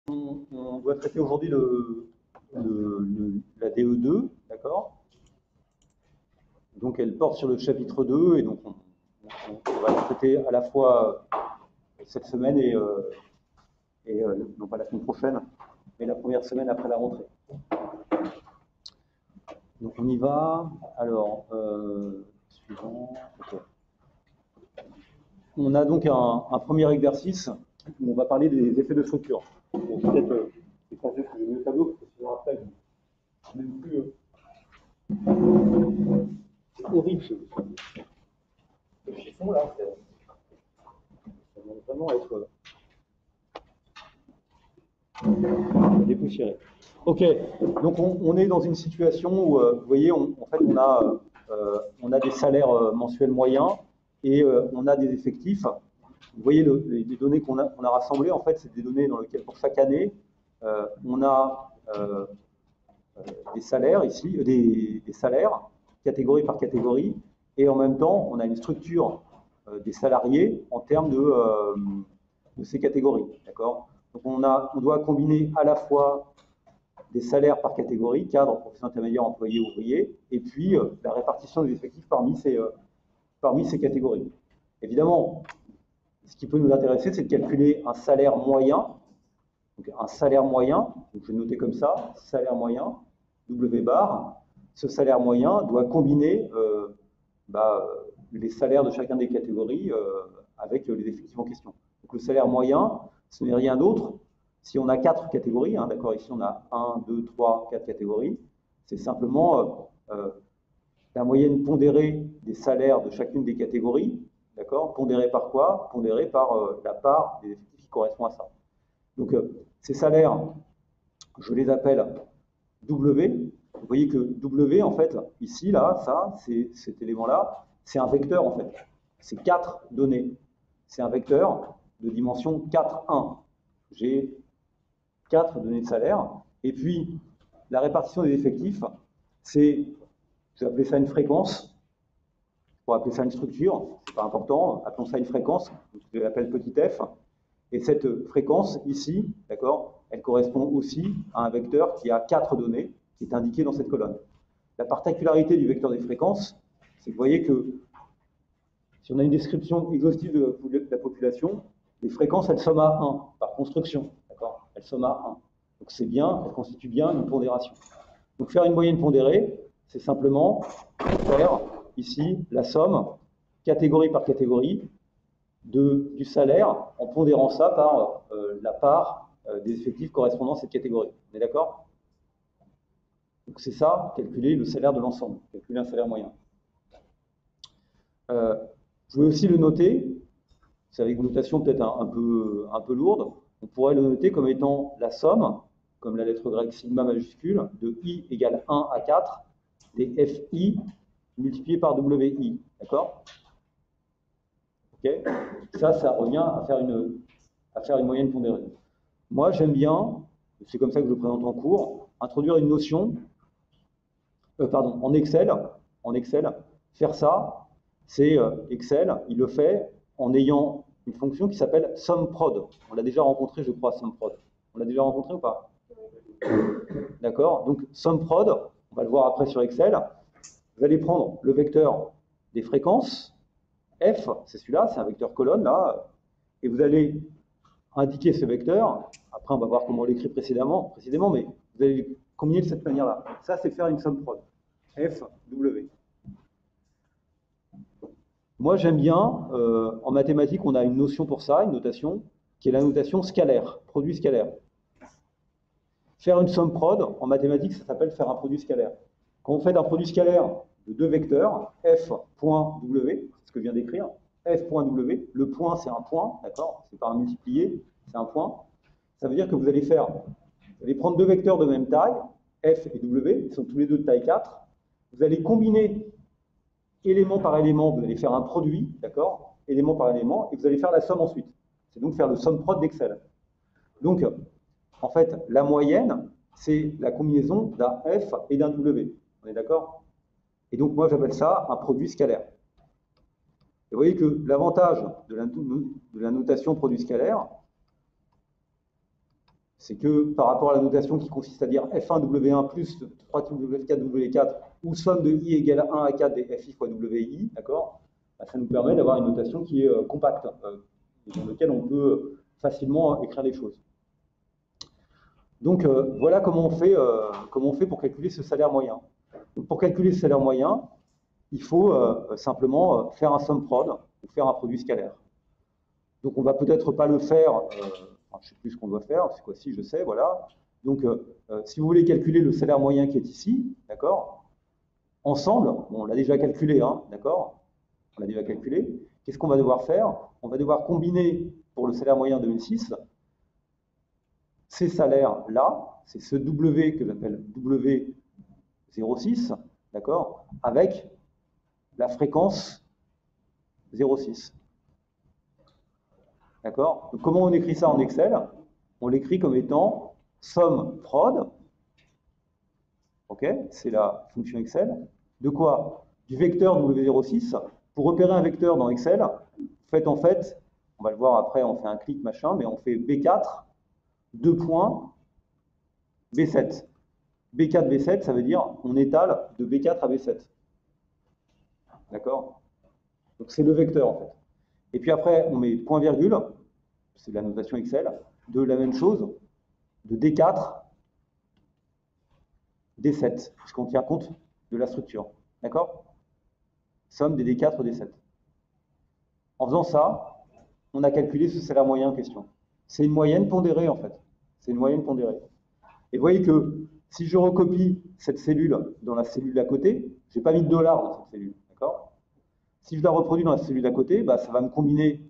On doit traiter aujourd'hui la DE2, d'accord? Donc elle porte sur le chapitre 2, et donc on va la traiter à la fois cette semaine et non pas la semaine prochaine, mais la première semaine après la rentrée. Donc on y va. Alors, suivant. Okay. On a donc un premier exercice où on va parler des effets de structure. Bon, peut-être c'est pas juste que j'ai mis le tableau, parce que sinon après, je n'ai même plus. C'est horrible ce chiffon là. Ça va vraiment être dépoussiéré. Ok, donc on est dans une situation où, vous voyez, en fait, on a des salaires mensuels moyens et on a des effectifs. Vous voyez, les données qu'on a rassemblées, en fait, c'est des données dans lesquelles, pour chaque année, on a des salaires ici, des salaires, catégorie par catégorie, et en même temps, on a une structure des salariés en termes de ces catégories. D'accord ? Donc on doit combiner à la fois des salaires par catégorie, cadre, profession intermédiaire, employé, ouvrier, et puis la répartition des effectifs parmi ces catégories. Évidemment, ce qui peut nous intéresser, c'est de calculer un salaire moyen. Donc un salaire moyen, donc je vais noter comme ça, salaire moyen, W bar. Ce salaire moyen doit combiner les salaires de chacun des catégories avec les effectifs en question. Donc le salaire moyen, ce n'est rien d'autre. Si on a 4 catégories, hein, d'accord, ici on a 1, 2, 3, 4 catégories, c'est simplement la moyenne pondérée des salaires de chacune des catégories, d'accord, pondérée par quoi? Pondérée par la part des effectifs qui correspond à ça. Donc ces salaires, je les appelle W. Vous voyez que W, en fait, ici, là, ça, cet élément-là, c'est un vecteur, en fait. C'est 4 données. C'est un vecteur de dimension 4, 1. J'ai 4 données de salaire. Et puis, la répartition des effectifs, c'est, je vais appeler ça une fréquence. On pourrait appeler ça une structure, c'est pas important. Appelons ça une fréquence, je l'appelle petit f. Et cette fréquence, ici, d'accord, elle correspond aussi à un vecteur qui a 4 données, qui est indiqué dans cette colonne. La particularité du vecteur des fréquences, c'est que vous voyez que si on a une description exhaustive de la population, les fréquences, elles somment à 1 par construction. D'accord, elles somment à 1. Donc c'est bien, elles constituent bien une pondération. Donc faire une moyenne pondérée, c'est simplement faire ici la somme, catégorie par catégorie, du salaire en pondérant ça par la part des effectifs correspondant à cette catégorie. On est d'accord? Donc c'est ça, calculer le salaire de l'ensemble, calculer un salaire moyen. Je vais aussi le noter, c'est avec une notation peut-être un peu lourde, on pourrait le noter comme étant la somme, comme la lettre grecque sigma majuscule, de I égale 1 à 4, des FI multiplié par WI. D'accord? Okay, ça revient à faire une moyenne pondérée. Moi, j'aime bien, c'est comme ça que je le présente en cours, introduire une notion, en Excel, faire ça, c'est Excel, il le fait en ayant une fonction qui s'appelle SUMPROD. On l'a déjà rencontré, je crois, SUMPROD. On l'a déjà rencontré ou pas? D'accord, donc SUMPROD, on va le voir après sur Excel, vous allez prendre le vecteur des fréquences, F, c'est celui-là, c'est un vecteur colonne, là, et vous allez indiquer ce vecteur, après on va voir comment on l'écrit précisément, mais vous allez combiner de cette manière-là. Ça, c'est faire une somme prod. F, W. Moi, j'aime bien, en mathématiques, on a une notion pour ça, une notation, qui est la notation scalaire, produit scalaire. Faire une somme prod, en mathématiques, ça s'appelle faire un produit scalaire. Quand on fait un produit scalaire de deux vecteurs, f.w, c'est ce que je viens d'écrire, f.w, le point c'est un point, d'accord, c'est pas un multiplié, c'est un point. Ça veut dire que vous allez prendre deux vecteurs de même taille, f et w, ils sont tous les deux de taille 4, vous allez combiner élément par élément, vous allez faire un produit, d'accord, élément par élément, et vous allez faire la somme ensuite. C'est donc faire le somme prod d'Excel. Donc, en fait, la moyenne, c'est la combinaison d'un f et d'un w. On est d'accord? Et donc, moi, j'appelle ça un produit scalaire. Et vous voyez que l'avantage de la notation produit scalaire, c'est que par rapport à la notation qui consiste à dire F1W1 plus 3W4W4 ou somme de I égale 1 à 4 des FI fois WI, d'accord, ça nous permet d'avoir une notation qui est compacte, dans laquelle on peut facilement écrire des choses. Donc voilà comment on fait pour calculer ce salaire moyen. Donc, pour calculer ce salaire moyen, il faut simplement faire un sum prod ou faire un produit scalaire. Donc on va peut-être pas le faire, je ne sais plus ce qu'on doit faire, c'est quoi si je sais, voilà. Donc si vous voulez calculer le salaire moyen qui est ici, d'accord, ensemble, bon, on l'a déjà calculé, hein, d'accord, on l'a déjà calculé, qu'est-ce qu'on va devoir faire? On va devoir combiner pour le salaire moyen 2006 ces salaires-là, c'est ce W que j'appelle W06, d'accord, avec la fréquence 0,6. D'accord? Donc, comment on écrit ça en Excel? On l'écrit comme étant somme prod, ok, c'est la fonction Excel, de quoi? Du vecteur W06. Pour repérer un vecteur dans Excel, faites en fait, on va le voir après, on fait un clic machin, mais on fait B4, 2 points, B7. B4, B7, ça veut dire on étale de B4 à B7. D'accord? Donc c'est le vecteur en fait. Et puis après, on met point virgule, c'est la notation Excel, de la même chose, de D4, D7, puisqu'on tient compte de la structure. D'accord? Somme des D4, D7. En faisant ça, on a calculé ce salaire moyen en question. C'est une moyenne pondérée en fait. C'est une moyenne pondérée. Et vous voyez que si je recopie cette cellule dans la cellule d'à côté, je n'ai pas mis de dollar dans cette cellule. D'accord? Si je la reproduis dans la cellule d'à côté, bah, ça va me combiner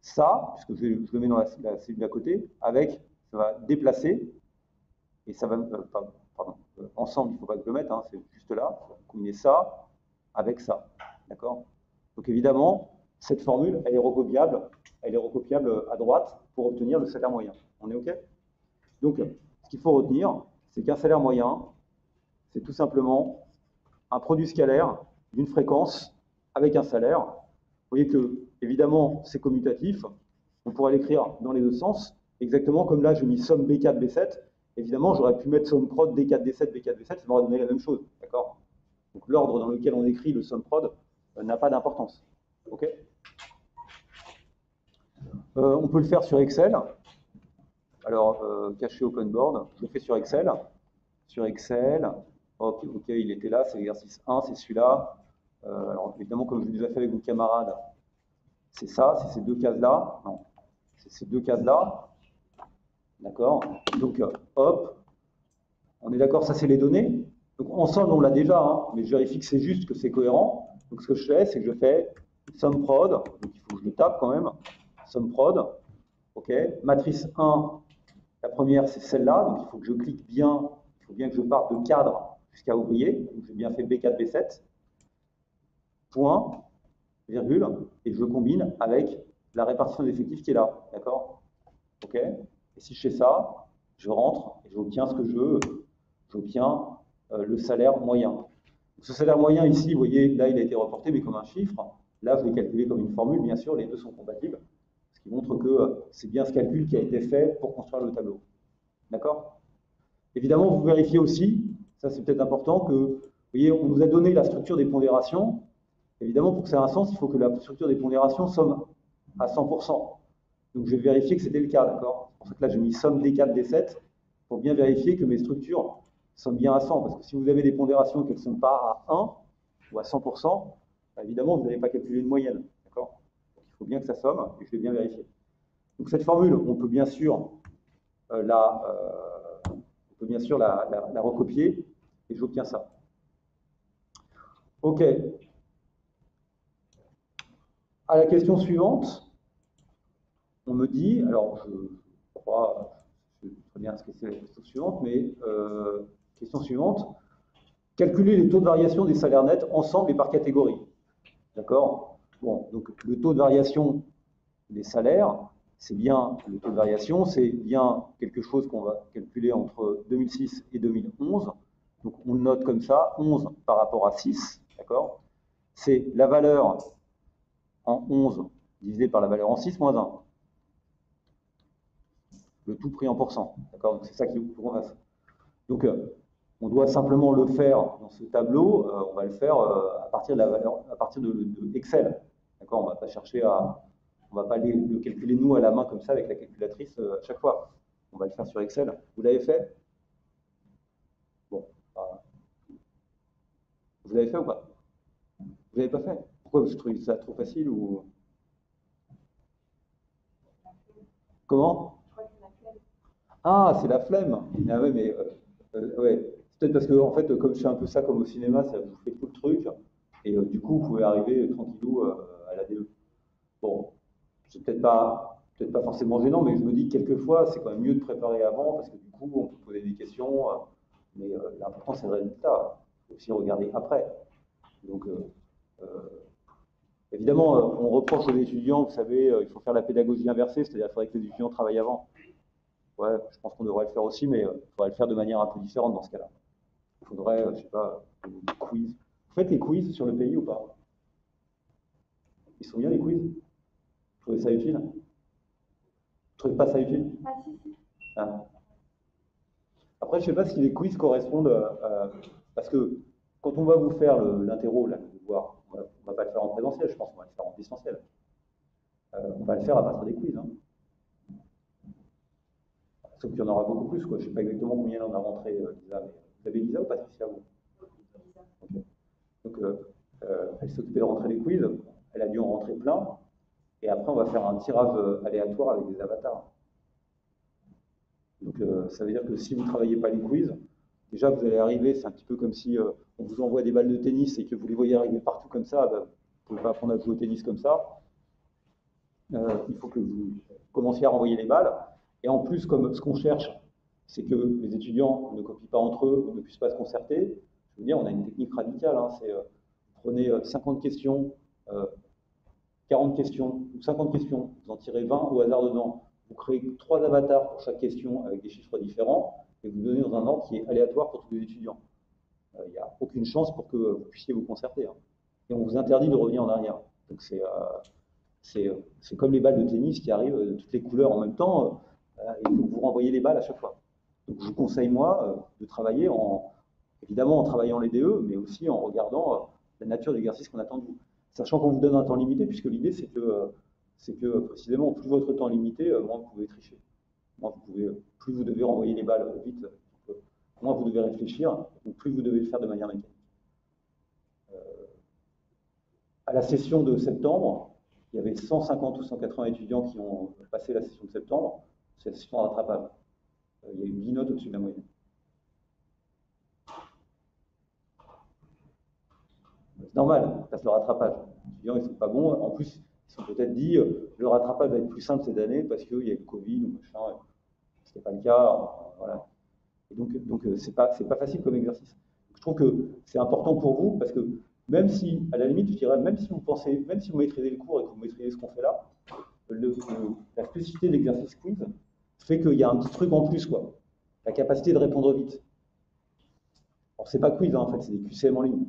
ça, puisque je le mets dans la cellule d'à côté, avec, ça va déplacer, et ça va, pardon, ensemble, il ne faut pas que je le mette, hein, c'est juste là, combiner ça avec ça. D'accord? Donc évidemment, cette formule, elle est recopiable à droite pour obtenir le salaire moyen. On est OK? Donc, ce qu'il faut retenir, c'est qu'un salaire moyen, c'est tout simplement un produit scalaire d'une fréquence avec un salaire. Vous voyez que, évidemment, c'est commutatif. On pourrait l'écrire dans les deux sens. Exactement comme là, j'ai mis somme B4, B7. Évidemment, j'aurais pu mettre somme prod D4, D7, B4, B7, ça m'aurait donné la même chose. D'accord? Donc l'ordre dans lequel on écrit le somme prod n'a pas d'importance. OK? On peut le faire sur Excel. Alors, cacher open board, je le fais sur Excel. Sur Excel, ok, il était là, c'est l'exercice 1, c'est celui-là. Alors, évidemment, comme je l'ai déjà fait avec vos camarades, c'est ça, c'est ces deux cases-là. Non, c'est ces deux cases-là. D'accord? Donc, hop, on est d'accord, ça c'est les données. Donc, ensemble, on l'a déjà, hein, mais je vérifie que c'est juste, que c'est cohérent. Donc, ce que je fais, c'est que je fais sum prod, donc il faut que je le tape quand même, sum prod, ok, matrice 1, la première c'est celle-là, donc il faut que je clique bien, il faut bien que je parte de cadre jusqu'à ouvrier, donc j'ai bien fait B4, B7, point, virgule, et je combine avec la répartition des effectifs qui est là, d'accord? Ok? Et si je fais ça, je rentre et j'obtiens ce que je veux, j'obtiens le salaire moyen. Ce salaire moyen ici, vous voyez, là il a été reporté mais comme un chiffre, là je l'ai calculé comme une formule, bien sûr, les deux sont compatibles, ce qui montre que c'est bien ce calcul qui a été fait pour construire le tableau. D'accord? Évidemment, vous vérifiez aussi, ça c'est peut-être important, que, vous voyez, on nous a donné la structure des pondérations. Évidemment, pour que ça ait un sens, il faut que la structure des pondérations somme à 100%. Donc je vais vérifier que c'était le cas, d'accord? C'est pour ça que là j'ai mis somme D4, D7, pour bien vérifier que mes structures sommes bien à 100, parce que si vous avez des pondérations qui ne sont pas à 1 ou à 100%, bah évidemment, vous n'allez pas calculer une moyenne, d'accord? Il faut bien que ça somme, et je vais bien vérifier. Donc cette formule, on peut bien sûr la recopier, et j'obtiens ça. OK. À la question suivante, on me dit, alors je crois, je sais très bien ce que c'est la question suivante, mais question suivante, calculer les taux de variation des salaires nets ensemble et par catégorie. D'accord? Bon, donc le taux de variation des salaires, c'est bien, le taux de variation, c'est bien quelque chose qu'on va calculer entre 2006 et 2011. Donc on le note comme ça, 11 par rapport à 6, d'accord? C'est la valeur en 11 divisé par la valeur en 6 moins 1. le tout pris en pourcent. D'accord? Donc c'est ça qu'il faut qu'on fasse. Donc on doit simplement le faire dans ce tableau, on va le faire à partir de la valeur, à partir de Excel. D'accord? On ne va pas chercher on va pas le calculer nous à la main comme ça avec la calculatrice à chaque fois. On va le faire sur Excel. Vous l'avez fait? Bon. Vous l'avez fait ou pas? Vous l'avez pas fait? Pourquoi vous trouvez ça trop facile ou comment? Ah, c'est la flemme. Ah ouais, mais ouais. C'est peut-être parce que en fait, comme je fais un peu ça comme au cinéma, ça vous fait tout le truc, et du coup, vous pouvez arriver tranquillou à la DE. Bon, c'est peut-être pas forcément gênant, mais je me dis que quelquefois, c'est quand même mieux de préparer avant, parce que du coup, on peut poser des questions, mais l'important, c'est le résultat. Il faut aussi regarder après. Donc, euh, évidemment, on reproche aux étudiants, vous savez, il faut faire la pédagogie inversée, c'est-à-dire qu'il faudrait que les étudiants travaillent avant. Ouais, je pense qu'on devrait le faire aussi, mais il faudrait le faire de manière un peu différente dans ce cas-là. Il faudrait, je sais pas, des quiz. Vous faites les quiz sur le pays ou pas? Ils sont bien les quiz? Vous trouvez ça utile? Vous trouvez pas ça utile? Ah, si, si. Ah. Après, je sais pas si les quiz correspondent parce que quand on va vous faire l'interro, là, le devoir, on va pas le faire en présentiel, je pense qu'on va le faire en distanciel. On va le faire à partir des quiz, hein. Sauf qu'il y en aura beaucoup plus, quoi. Je sais pas exactement combien on a rentré, Lisa, mais vous avez Lisa ou Patricia, vous? Ok. Donc, elle s'occupait de rentrer les quiz, elle a dû en rentrer plein, et après, on va faire un tirage aléatoire avec des avatars. Donc, ça veut dire que si vous ne travaillez pas les quiz, déjà, vous allez arriver, c'est un petit peu comme si on vous envoie des balles de tennis et que vous les voyez arriver partout comme ça, bah, vous ne pouvez pas apprendre à jouer au tennis comme ça. Il faut que vous commenciez à renvoyer les balles. Et en plus, comme ce qu'on cherche, c'est que les étudiants ne copient pas entre eux, ne puissent pas se concerter. Je veux dire, on a une technique radicale, hein, c'est prenez 50 questions, euh, 40 questions, ou 50 questions, vous en tirez 20 au hasard dedans. Vous créez 3 avatars pour chaque question avec des chiffres différents, et vous donnez dans un ordre qui est aléatoire pour tous les étudiants. Il n'y a aucune chance pour que vous puissiez vous concerter, hein. Et on vous interdit de revenir en arrière. Donc c'est comme les balles de tennis qui arrivent de toutes les couleurs en même temps. Il faut que vous renvoyez les balles à chaque fois. Donc je vous conseille, moi, de travailler évidemment en travaillant les DE, mais aussi en regardant la nature de l'exercice qu'on attend de vous. Sachant qu'on vous donne un temps limité, puisque l'idée c'est que précisément, plus votre temps est limité, moins vous pouvez tricher. Plus vous devez renvoyer les balles vite, moins vous devez réfléchir, donc plus vous devez le faire de manière mécanique. À la session de septembre, il y avait 150 ou 180 étudiants qui ont passé la session de septembre. C'est la session de rattrapage. Il y a eu 10 notes au-dessus de la moyenne. C'est normal, parce que le rattrapage. Les étudiants, ils ne sont pas bons. En plus, ils se sont peut-être dit le rattrapage va être plus simple cette année parce qu'il y a eu le Covid ou machin. Ce n'est pas le cas. Voilà. Et donc c'est pas facile comme exercice. Donc, je trouve que c'est important pour vous parce que même si, à la limite, je dirais, même si vous pensez, même si vous maîtrisez le cours et que vous maîtrisez ce qu'on fait là, la spécificité de l'exercice quiz fait qu'il y a un petit truc en plus, quoi. La capacité de répondre vite. Alors, c'est pas quiz, hein, en fait, c'est des QCM en ligne.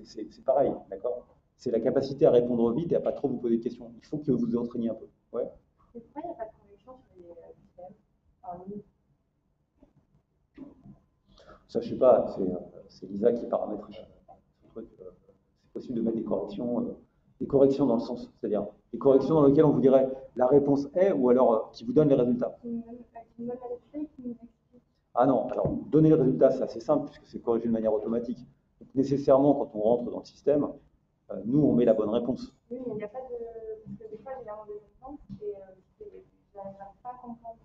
C'est pareil, d'accord? C'est la capacité à répondre vite et à pas trop vous poser de questions. Il faut que vous vous entraîniez un peu. Ouais. Et pourquoi il n'y a pas de connexion sur les QCM en ligne? Ça, je sais pas, c'est Lisa qui paramètre ce truc. C'est possible de mettre des corrections dans le sens, c'est-à-dire des corrections dans lesquelles on vous dirait la réponse est, ou alors qui vous donne les résultats. Ah non, alors donner les résultats, c'est assez simple puisque c'est corrigé de manière automatique. Donc, nécessairement, quand on rentre dans le système, nous, on met la bonne réponse. Oui, mais il n'y a pas de. Parce que des fois, j'ai vraiment des réponses et je n'arrive pas à comprendre.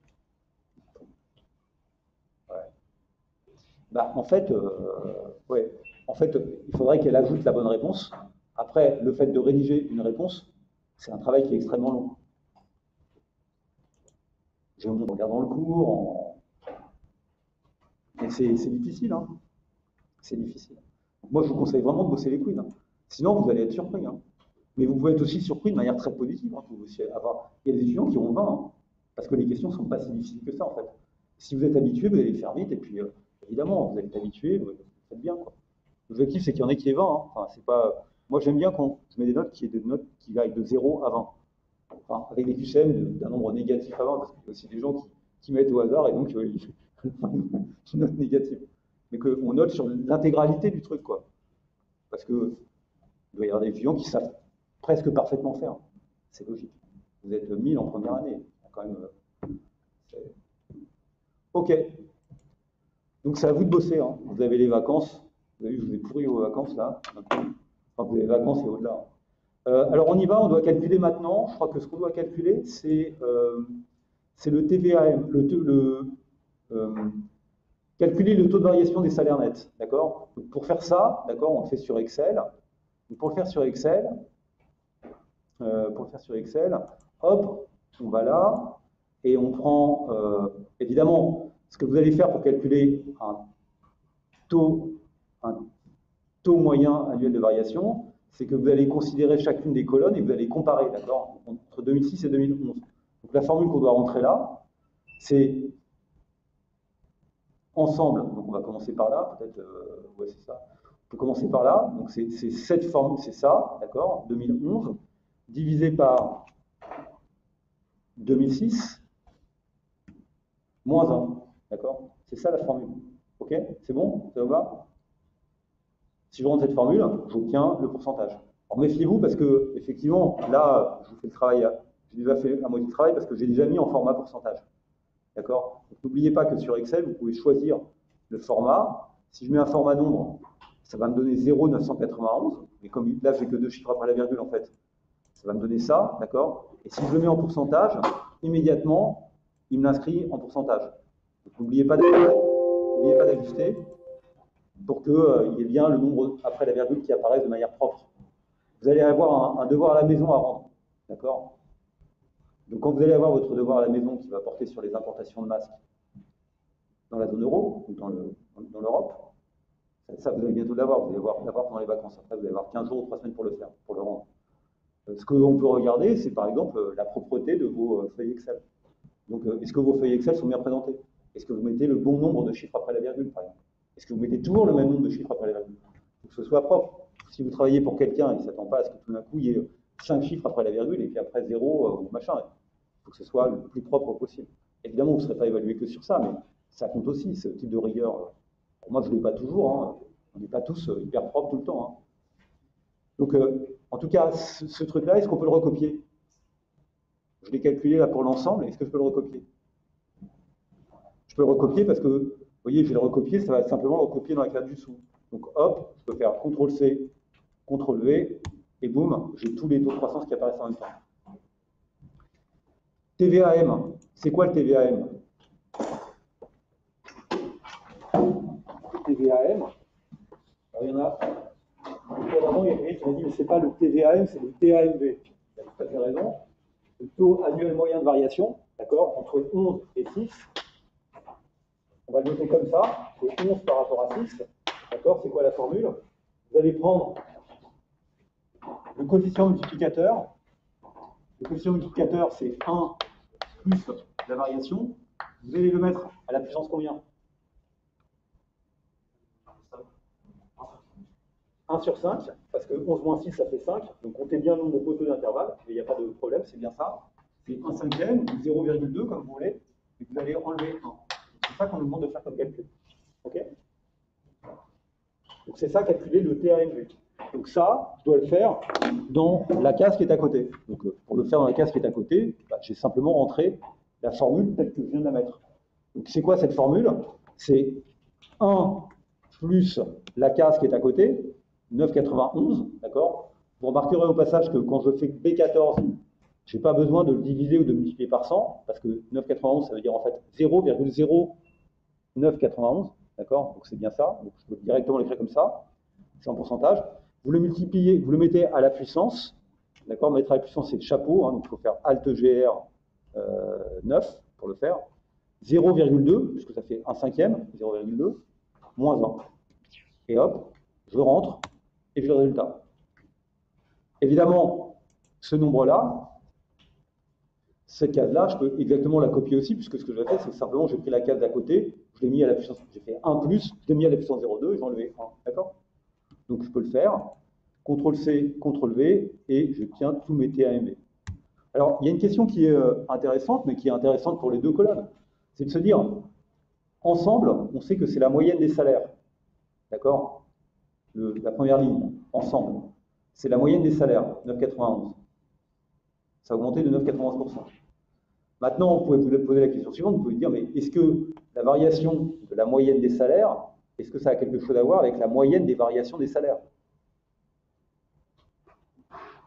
Ouais. Bah, ouais. En fait, il faudrait qu'elle ajoute la bonne réponse. Après, le fait de rédiger une réponse, c'est un travail qui est extrêmement long. Je vous regarde dans le cours, mais c'est difficile, hein. C'est difficile. Moi, je vous conseille vraiment de bosser les quiz, hein. Sinon, vous allez être surpris, hein. Mais vous pouvez être aussi surpris de manière très positive, hein. Il y a des étudiants qui ont 20, hein, parce que les questions ne sont pas si difficiles que ça, en fait. Si vous êtes habitué, vous allez les faire vite, et puis, évidemment, vous allez être habitué, vous faites bien, quoi. L'objectif, c'est qu'il y en ait qui aient 20, hein. Enfin, c'est pas. Moi, j'aime bien quand je mets des notes qui aillent de 0 à 20. Enfin, avec des QCM d'un nombre négatif à 20, parce qu'il y a aussi des gens qui mettent au hasard et donc une note négative. Mais qu'on note sur l'intégralité du truc, quoi. Parce que il doit y avoir des étudiants qui savent presque parfaitement faire. C'est logique. Vous êtes 1000 en première année. Quand même, ok. Donc c'est à vous de bosser. Hein. Vous avez les vacances. Vous avez vu, je vous ai pourri vos vacances là. Enfin, vous avez les vacances et au-delà. Alors on y va, on doit calculer maintenant. Je crois que ce qu'on doit calculer, c'est le TVAM, calculer le taux de variation des salaires nets. D'accord. Pour faire ça, d'accord, on le fait sur Excel. Donc, pour le faire sur Excel, hop, on va là et on prend évidemment ce que vous allez faire pour calculer un taux moyen annuel de variation, c'est que vous allez considérer chacune des colonnes et vous allez comparer, d'accord, entre 2006 et 2011. Donc la formule qu'on doit rentrer là, c'est ensemble. Donc on va commencer par là, peut-être, ouais c'est ça. On peut commencer par là. Donc c'est cette formule, c'est ça, d'accord, 2011 divisé par 2006 moins 1, d'accord. C'est ça la formule. Ok, c'est bon, ça vous va? Si je rentre cette formule, j'obtiens le pourcentage. Alors méfiez-vous parce que, effectivement, là, je vous fais le travail, j'ai déjà fait la moitié du travail parce que j'ai déjà mis en format pourcentage. D'accord? N'oubliez pas que sur Excel, vous pouvez choisir le format. Si je mets un format nombre, ça va me donner 0,991. Mais comme là, j'ai que 2 chiffres après la virgule, en fait, ça va me donner ça. D'accord? Et si je le mets en pourcentage, immédiatement, il me l'inscrit en pourcentage. Donc n'oubliez pas d'ajuster pour qu'il y ait bien le nombre après la virgule qui apparaisse de manière propre. Vous allez avoir un devoir à la maison à rendre. D'accord? Donc quand vous allez avoir votre devoir à la maison qui va porter sur les importations de masques dans la zone euro ou dans l'Europe, ça vous allez bientôt l'avoir, vous allez l'avoir pendant les vacances. Après, vous allez avoir 15 jours ou 3 semaines pour le faire, pour le rendre. Ce qu'on peut regarder, c'est par exemple la propreté de vos feuilles Excel. Donc, est-ce que vos feuilles Excel sont bien présentées? Est-ce que vous mettez le bon nombre de chiffres après la virgule, par exemple? Est-ce que vous mettez toujours le même nombre de chiffres après la virgule? Il faut que ce soit propre. Si vous travaillez pour quelqu'un, il ne s'attend pas à ce que tout d'un coup, il y ait 5 chiffres après la virgule et puis après 0 ou machin. Il faut que ce soit le plus propre possible. Évidemment, vous ne serez pas évalué que sur ça, mais ça compte aussi, ce type de rigueur. Pour moi, je ne l'ai pas toujours. Hein. On n'est pas tous hyper propres tout le temps. Hein. Donc, en tout cas, ce truc-là, est-ce qu'on peut le recopier? Je l'ai calculé là pour l'ensemble. Est-ce que je peux le recopier? Je peux le recopier parce que, vous voyez, je vais le recopier, ça va simplement le recopier dans la case du dessous. Donc, hop, je peux faire CTRL-C, CTRL-V, et boum, j'ai tous les taux de croissance qui apparaissent en même temps. TVAM, c'est quoi le TVAM? TVAM, alors il y en a, avant, il y a quelqu'un qui m'a dit, mais c'est pas le TVAM, c'est le TAMV. Il a tout à fait raison. Le taux annuel moyen de variation, d'accord, entre 11 et 6. On va le noter comme ça, c'est 11 par rapport à 6. D'accord, c'est quoi la formule? Vous allez prendre le coefficient multiplicateur. Le coefficient multiplicateur, c'est 1 plus la variation. Vous allez le mettre à la puissance combien? 1 sur 5, parce que 11 moins 6, ça fait 5. Donc comptez bien le nombre de poteaux d'intervalle, mais il n'y a pas de problème, c'est bien ça. C'est 1 cinquième, ou 0,2 comme vous voulez, et vous allez enlever 1. C'est ça qu'on nous demande de faire comme calcul. Ok? Donc c'est ça, calculer le TAMV. Donc ça, je dois le faire dans la case qui est à côté. Donc pour le faire dans la case qui est à côté, j'ai simplement rentré la formule telle que je viens de la mettre. Donc c'est quoi cette formule? C'est 1 plus la case qui est à côté, 9,91, d'accord? Vous remarquerez au passage que quand je fais B14, je n'ai pas besoin de le diviser ou de multiplier par 100, parce que 9,91, ça veut dire en fait 0,0991, d'accord? Donc c'est bien ça, donc je peux directement l'écrire comme ça, c'est en pourcentage. Vous le multipliez, vous le mettez à la puissance, d'accord? Mettre à la puissance, c'est le chapeau, hein, donc il faut faire Alt-GR 9 pour le faire. 0,2, puisque ça fait 1 cinquième, 0,2, moins 1. Et hop, je rentre, et j'ai le résultat. Évidemment, ce nombre-là, cette case-là, je peux exactement la copier aussi, puisque ce que j'ai fait, c'est simplement, j'ai pris la case d'à côté, je l'ai mis à la puissance, j'ai fait 1 plus, je l'ai mis à la puissance 0,2, et j'ai enlevé 1, d'accord? Donc je peux le faire, CTRL-C, CTRL-V, et je tiens tous mes TAMV. Alors, il y a une question qui est intéressante, mais qui est intéressante pour les deux colonnes. c'est de se dire, ensemble, on sait que c'est la moyenne des salaires. D'accord? La première ligne, ensemble. C'est la moyenne des salaires, 9,91. Ça a augmenté de 9,91%. Maintenant, vous pouvez vous poser la question suivante, vous pouvez dire, mais est-ce que la variation de la moyenne des salaires, est-ce que ça a quelque chose à voir avec la moyenne des variations des salaires?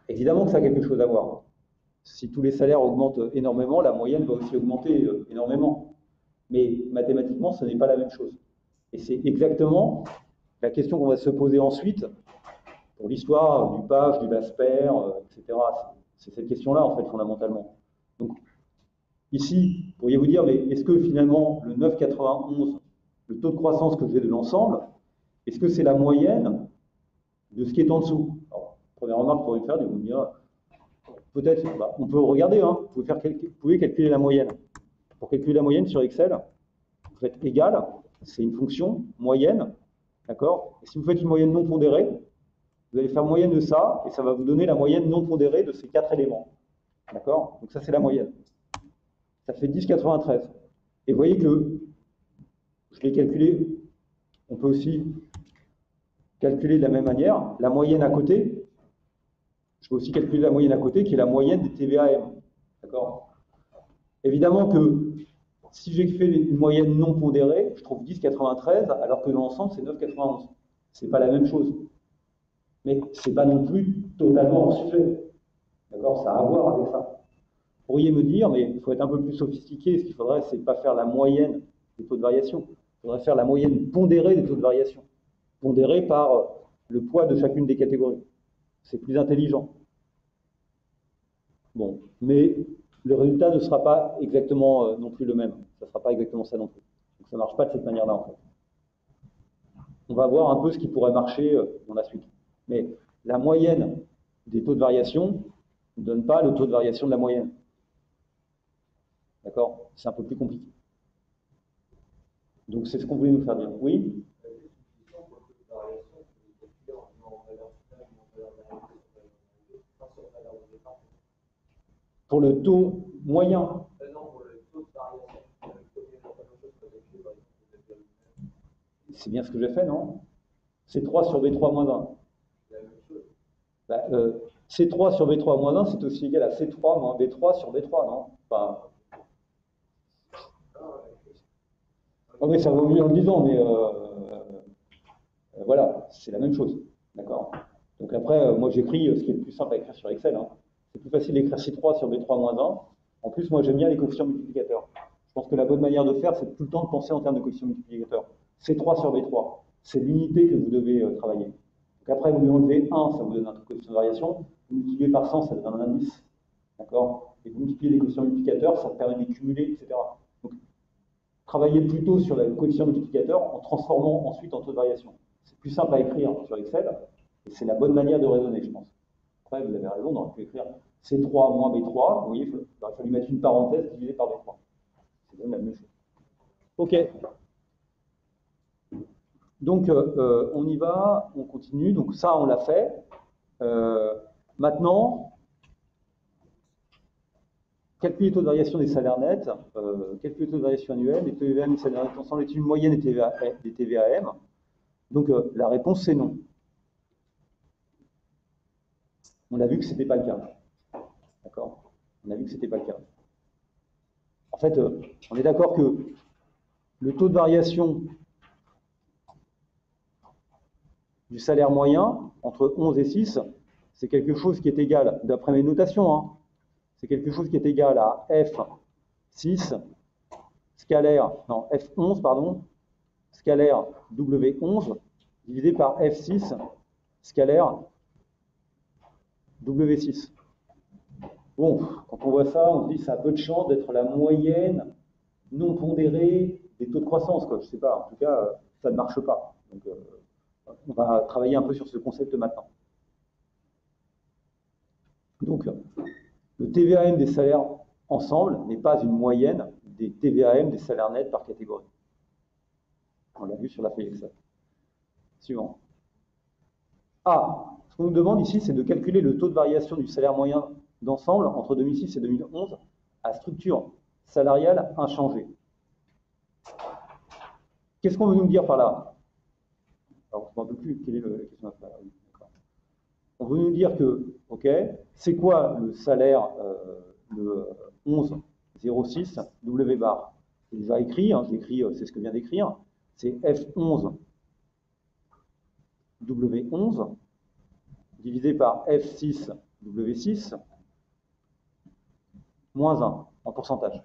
Évidemment que ça a quelque chose à voir. Si tous les salaires augmentent énormément, la moyenne va aussi augmenter énormément. Mais mathématiquement, ce n'est pas la même chose. Et c'est exactement la question qu'on va se poser ensuite pour l'histoire du Page, du Lasper, etc. C'est cette question-là, en fait, fondamentalement. Donc, ici, vous pourriez vous dire, mais est-ce que finalement, le 9,91, le taux de croissance que j'ai de l'ensemble, est-ce que c'est la moyenne de ce qui est en dessous? Alors, première remarque que vous pourriez faire, vous me dire, peut-être, on peut regarder, hein, vous pouvez calculer la moyenne. Pour calculer la moyenne sur Excel, vous faites égal, c'est une fonction moyenne, d'accord? Et si vous faites une moyenne non pondérée, vous allez faire moyenne de ça, et ça va vous donner la moyenne non pondérée de ces 4 éléments. D'accord? Donc ça, c'est la moyenne. Ça fait 10,93. Et vous voyez que, je l'ai calculé, on peut aussi calculer de la même manière, la moyenne à côté. Je peux aussi calculer la moyenne à côté, qui est la moyenne des TVAM. D'accord? Évidemment que si j'ai fait une moyenne non pondérée, je trouve 10,93, alors que dans l'ensemble, c'est 9,91. C'est pas la même chose. Mais c'est pas non plus totalement hors sujet. D'accord? Ça a à voir avec ça. Vous pourriez me dire, mais il faut être un peu plus sophistiqué, ce qu'il faudrait, c'est pas faire la moyenne des taux de variation. Il faudrait faire la moyenne pondérée des taux de variation. Pondérée par le poids de chacune des catégories. C'est plus intelligent. Bon, mais le résultat ne sera pas exactement non plus le même. Ça ne sera pas exactement ça non plus. Donc ça ne marche pas de cette manière-là, en fait. On va voir un peu ce qui pourrait marcher dans la suite. Mais la moyenne des taux de variation ne donne pas le taux de variation de la moyenne. D'accord? C'est un peu plus compliqué. Donc c'est ce qu'on voulait nous faire dire. Oui? Pour le taux moyen. C'est bien ce que j'ai fait, non? C3 sur V3 moins 1. C3 sur V3 moins 1, c'est aussi égal à C3 moins V3 sur V3, non? Enfin, oh, mais ça vaut mieux en le disant, mais voilà, c'est la même chose. D'accord? Donc après, moi j'écris ce qui est le plus simple à écrire sur Excel. Hein. C'est plus facile d'écrire C3 sur V3 moins 1. En plus, moi j'aime bien les coefficients multiplicateurs. Je pense que la bonne manière de faire, c'est tout le temps de penser en termes de coefficients multiplicateurs. C3 sur V3, c'est l'unité que vous devez travailler. Donc après, vous lui enlevez 1, ça vous donne un coefficient de variation. Vous multipliez par 100, ça donne un indice. D'accord? Et vous multipliez les coefficients multiplicateurs, ça permet de les cumuler, etc. Donc, travaillez plutôt sur le coefficient multiplicateur en transformant ensuite en taux de variation. C'est plus simple à écrire sur Excel, et c'est la bonne manière de raisonner, je pense. Après, vous avez raison, on aurait pu écrire C3 moins B3, vous voyez, il aurait fallu mettre une parenthèse divisée par B3. C'est la même chose. Ok. Donc, on y va, on continue. Donc, ça, on l'a fait. Maintenant, calculer le taux de variation des salaires nets, calculer le taux de variation annuelle, les TVAM et les salaires nets ensemble est une moyenne des TVAM. Donc, la réponse, c'est non. On a vu que ce n'était pas le cas. D'accord? On a vu que ce n'était pas le cas. En fait, on est d'accord que le taux de variation du salaire moyen, entre 11 et 6, c'est quelque chose qui est égal, d'après mes notations, hein, c'est quelque chose qui est égal à F6 scalaire, non, F11, pardon, scalaire W11, divisé par F6 scalaire W6. Bon, quand on voit ça, on se dit que ça a peu de chance d'être la moyenne non pondérée des taux de croissance, quoi. Je sais pas, en tout cas, ça ne marche pas. Donc, on va travailler un peu sur ce concept maintenant. Donc, le TVAM des salaires ensemble n'est pas une moyenne des TVAM des salaires nets par catégorie. On l'a vu sur la feuille Excel. Suivant. Ce qu'on nous demande ici, c'est de calculer le taux de variation du salaire moyen d'ensemble entre 2006 et 2011 à structure salariale inchangée. Qu'est-ce qu'on veut nous dire par là? Alors, je ne me rappelle plus quelle est la question à faire. Oui, on veut nous dire que, ok, c'est quoi le salaire le 11,06 W bar? C'est déjà écrit, hein, j'écris, c'est ce que vient d'écrire. C'est F11 W11 divisé par F6 W6 moins 1 en pourcentage.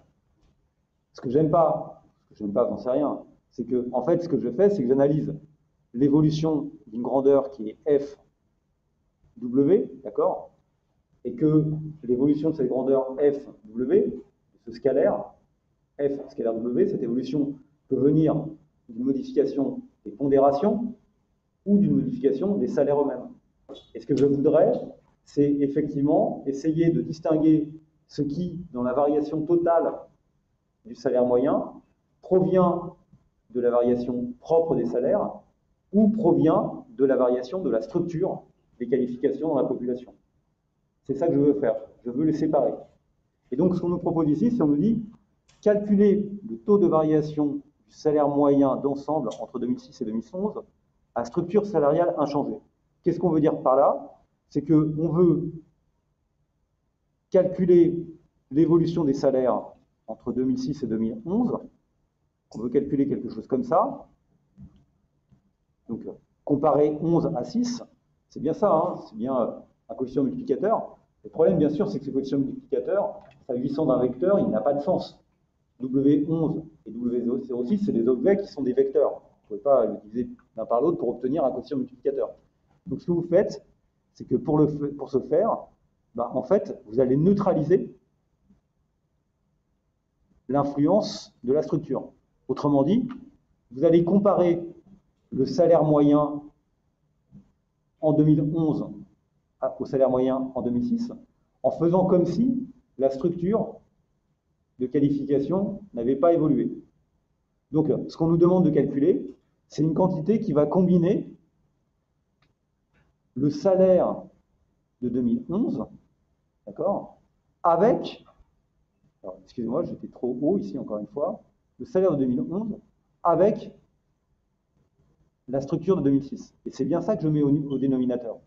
Ce que j'aime pas, j'en sais rien, c'est que, en fait, ce que je fais, c'est que j'analyse l'évolution d'une grandeur qui est F W, d'accord, et que l'évolution de cette grandeur F W, de ce scalaire, F scalaire W, cette évolution peut venir d'une modification des pondérations ou d'une modification des salaires eux-mêmes. Et ce que je voudrais, c'est effectivement essayer de distinguer ce qui, dans la variation totale du salaire moyen, provient de la variation propre des salaires ou provient de la variation de la structure des qualifications dans la population. C'est ça que je veux faire. Je veux les séparer. Et donc, ce qu'on nous propose ici, c'est on nous dit calculer le taux de variation du salaire moyen d'ensemble entre 2006 et 2011 à structure salariale inchangée. Qu'est-ce qu'on veut dire par là? C'est qu'on veut calculer l'évolution des salaires entre 2006 et 2011. On veut calculer quelque chose comme ça. Donc, comparer 11 à 6, c'est bien ça, hein, c'est bien un coefficient multiplicateur. Le problème, bien sûr, c'est que ce coefficient multiplicateur, s'agissant d'un vecteur, il n'a pas de sens. W11 et W06, c'est des objets qui sont des vecteurs. Vous ne pouvez pas l'utiliser l'un par l'autre pour obtenir un coefficient multiplicateur. Donc, ce que vous faites, c'est que pour ce faire, en fait, vous allez neutraliser l'influence de la structure. Autrement dit, vous allez comparer le salaire moyen en 2011 au salaire moyen en 2006 en faisant comme si la structure de qualification n'avait pas évolué. Donc, ce qu'on nous demande de calculer, c'est une quantité qui va combiner le salaire de 2011, d'accord, avec, excusez-moi, j'étais trop haut ici encore une fois, le salaire de 2011 avec la structure de 2006. Et c'est bien ça que je mets au dénominateur.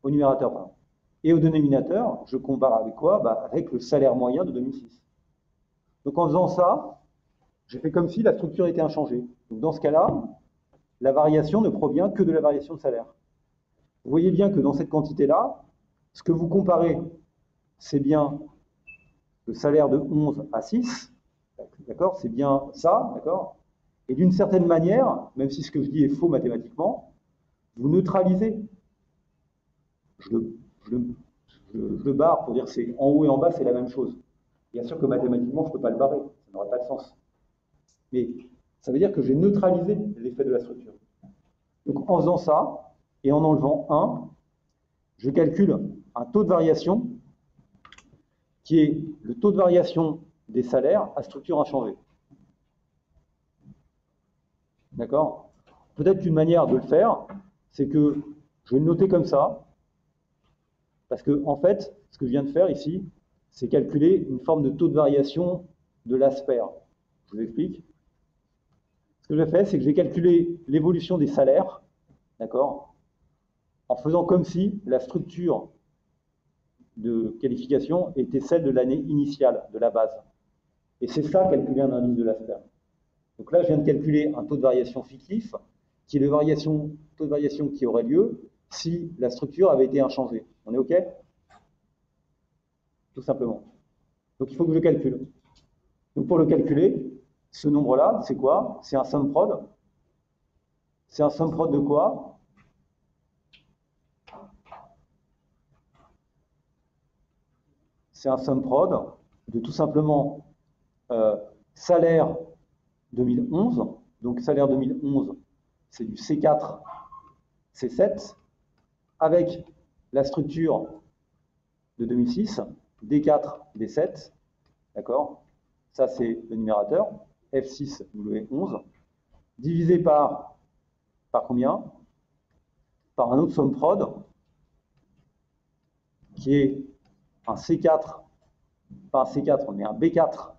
Au numérateur, pardon. Et au dénominateur, je compare avec quoi? Avec le salaire moyen de 2006. Donc en faisant ça, j'ai fait comme si la structure était inchangée. Donc dans ce cas-là, la variation ne provient que de la variation de salaire. Vous voyez bien que dans cette quantité-là, ce que vous comparez, c'est bien le salaire de 11 à 6, d'accord? C'est bien ça, d'accord? Et d'une certaine manière, même si ce que je dis est faux mathématiquement, vous neutralisez. Je le barre pour dire que c'est en haut et en bas, c'est la même chose. Bien sûr que mathématiquement, je ne peux pas le barrer, ça n'aurait pas de sens. Mais ça veut dire que j'ai neutralisé l'effet de la structure. Donc en faisant ça, et en enlevant 1, je calcule un taux de variation qui est le taux de variation des salaires à structure inchangée. D'accord? Peut-être qu'une manière de le faire, c'est que je vais le noter comme ça, parce que, en fait, ce que je viens de faire ici, c'est calculer une forme de taux de variation de l'asper. Je vous explique. Ce que j'ai fait, c'est que j'ai calculé l'évolution des salaires, d'accord, en faisant comme si la structure de qualification était celle de l'année initiale, de la base. Et c'est ça, calculer un indice de l'asper. Donc là, je viens de calculer un taux de variation fictif, qui est le taux de variation qui aurait lieu si la structure avait été inchangée. On est OK? Tout simplement. Donc il faut que je calcule. Donc pour le calculer, ce nombre-là, c'est quoi? C'est un sum prod. C'est un sum prod de quoi? C'est un sum prod de tout simplement salaire 2011. Donc salaire 2011, c'est du C4, C7, avec la structure de 2006, D4, D7, d'accord? Ça, c'est le numérateur, F6, W11, divisé par combien? Par un autre somme prod, qui est un C4, pas un C4, mais un B4,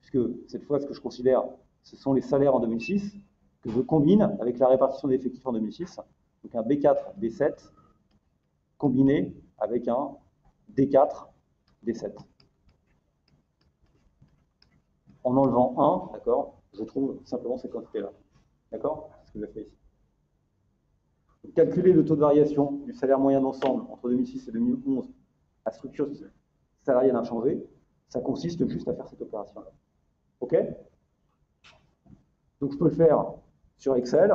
puisque cette fois, ce que je considère, ce sont les salaires en 2006 que je combine avec la répartition des effectifs en 2006. Donc un B4, B7 combiné avec un D4, D7. En enlevant 1, d'accord, je trouve simplement cette quantité-là. D'accord? C'est ce que j'ai fait ici. Donc, calculer le taux de variation du salaire moyen d'ensemble entre 2006 et 2011 à structure salariale inchangée, ça consiste juste à faire cette opération-là. OK? Donc je peux le faire sur Excel.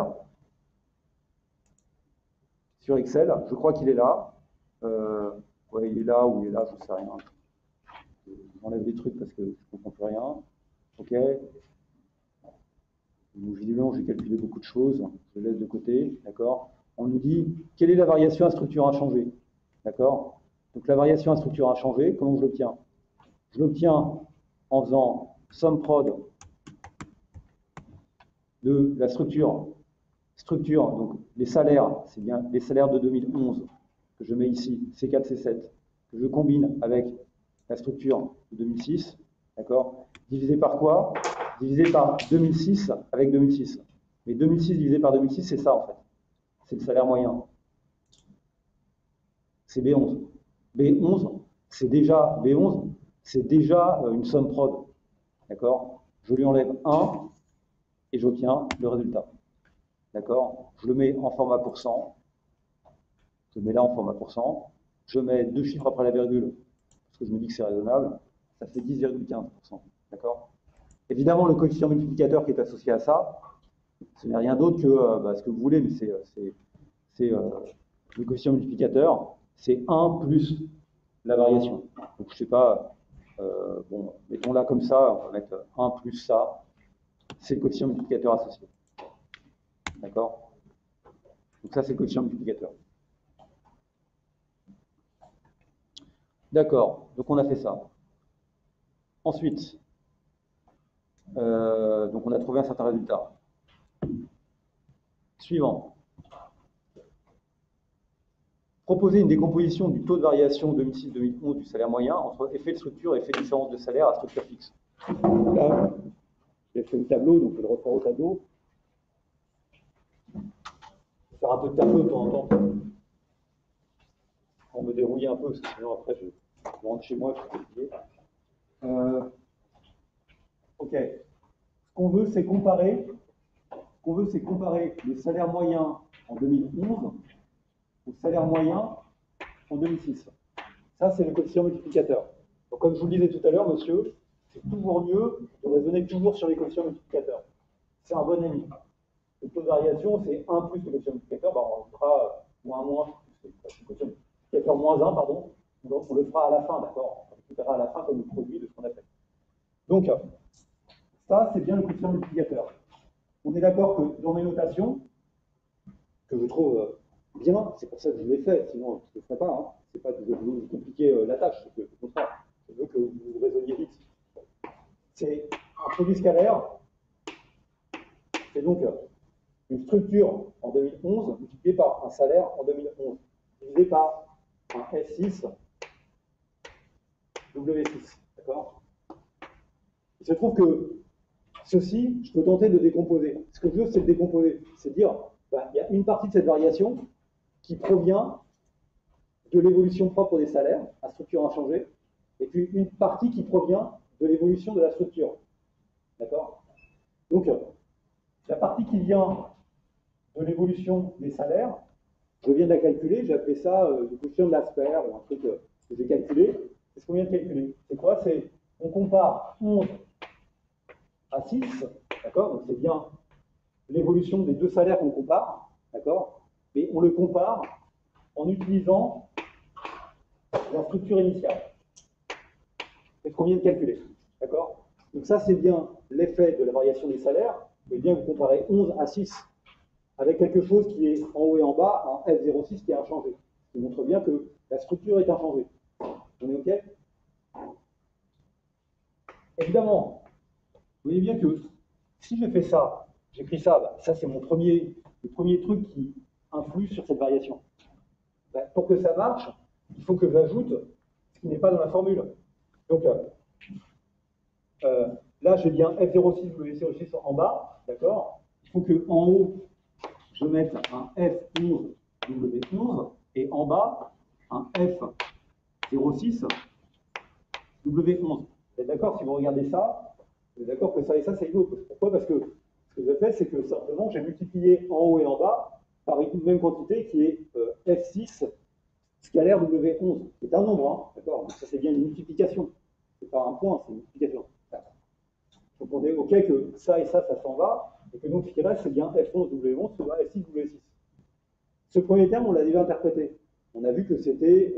Sur Excel, je crois qu'il est là. Ouais, il est là ou il est là, je ne sais rien. J'enlève des trucs parce que je ne comprends plus rien. OK. Donc, évidemment, j'ai calculé beaucoup de choses. Je le laisse de côté. D'accord. On nous dit quelle est la variation à structure inchangée. D'accord. Donc la variation à structure inchangée, comment je l'obtiens? Je l'obtiens en faisant somme prod de la structure. Donc les salaires, c'est bien les salaires de 2011 que je mets ici, C4, C7, que je combine avec la structure de 2006, d'accord? Divisé par quoi? Divisé par 2006 avec 2006. Mais 2006 divisé par 2006, c'est ça en fait. C'est le salaire moyen. C'est B11. B11, c'est déjà une somme prod. D'accord? Je lui enlève 1 et j'obtiens le résultat. D'accord? Je le mets en format pourcent. Je mets là en format pourcent. Je mets 2 chiffres après la virgule, parce que je me dis que c'est raisonnable. Ça fait 10,15%. D'accord? Évidemment, le coefficient multiplicateur qui est associé à ça, ce n'est rien d'autre que ce que vous voulez, mais c'est le coefficient multiplicateur, c'est 1 plus la variation. Donc, je ne sais pas, bon, mettons-la comme ça, on va mettre 1 plus ça, c'est le coefficient multiplicateur associé. D'accord? Donc ça, c'est le coefficient multiplicateur. D'accord, donc on a fait ça. Ensuite, donc on a trouvé un certain résultat. Suivant. Proposer une décomposition du taux de variation 2006-2011 du salaire moyen entre effet de structure et effet de différence de salaire à structure fixe. Là, j'ai fait le tableau, donc je vais le refaire au tableau. Je vais faire un peu de tableau de temps en temps pour me dérouiller un peu, parce que sinon après je rentre chez moi, je suis oublié. Ok. Ce qu'on veut, c'est comparer le salaire moyen en 2011 au salaire moyen en 2006. Ça, c'est le coefficient multiplicateur. Donc, comme je vous le disais tout à l'heure, monsieur, c'est toujours mieux de raisonner toujours sur les coefficients multiplicateurs. C'est un bon ami. Le taux de variation, c'est 1 plus le coefficient multiplicateur, on le fera moins, le coefficient multiplicateur moins 1, pardon, on le fera à la fin, d'accord? On le récupérera à la fin comme le produit de ce qu'on a fait. Donc, ça, c'est bien le coefficient multiplicateur. On est d'accord que dans mes notations, que je trouve bien, c'est pour ça que je l'ai fait, sinon je ne le ferai pas. Hein. C'est pas que je veux vous compliquer la tâche, c'est que au contraire, je veux que vous raisonniez vite. C'est un produit scalaire, c'est donc une structure en 2011 multipliée par un salaire en 2011, divisé par un S6, W6. D'accord? Il se trouve que ceci, je peux tenter de le décomposer. Ce que je veux, c'est le décomposer. C'est dire, il y a une partie de cette variation qui provient de l'évolution propre des salaires, à structure inchangée, et puis une partie qui provient de l'évolution de la structure. D'accord? Donc, la partie qui vient de l'évolution des salaires, je viens de la calculer, j'ai appelé ça le coefficient de l'Asper, ou un truc que j'ai calculé. C'est ce qu'on vient de calculer. C'est quoi? C'est, on compare 11 à 6, d'accord? Donc c'est bien l'évolution des deux salaires qu'on compare, d'accord? Mais on le compare en utilisant la structure initiale. C'est ce qu'on vient de calculer, d'accord? Donc ça, c'est bien l'effet de la variation des salaires. Vous pouvez bien vous comparer 11 à 6 avec quelque chose qui est en haut et en bas, un F06 qui est inchangé. Ce qui montre bien que la structure est inchangée. On est OK? Évidemment, vous voyez bien que si je fais ça, j'écris ça, ça c'est le premier truc qui influe sur cette variation. Pour que ça marche, il faut que j'ajoute ce qui n'est pas dans la formule. Donc, là, j'ai bien F06, W06 en bas, d'accord? Il faut qu'en haut, je mette un F11, W11, et en bas, un F06, W11. Vous êtes d'accord? Si vous regardez ça, vous êtes d'accord que ça et ça, c'est égaux. Pourquoi? Parce que ce que j'ai fait, c'est que simplement, j'ai multiplié en haut et en bas par une même quantité qui est F6 scalaire W11. C'est un nombre, hein, d'accord? Donc ça, c'est bien une multiplication. C'est pas un point, c'est une multiplication. Donc on est OK que ça et ça s'en va, et que donc ce qui reste, c'est bien F11 W11 soit F6 W6. Ce premier terme, on l'a déjà interprété. On a vu que c'était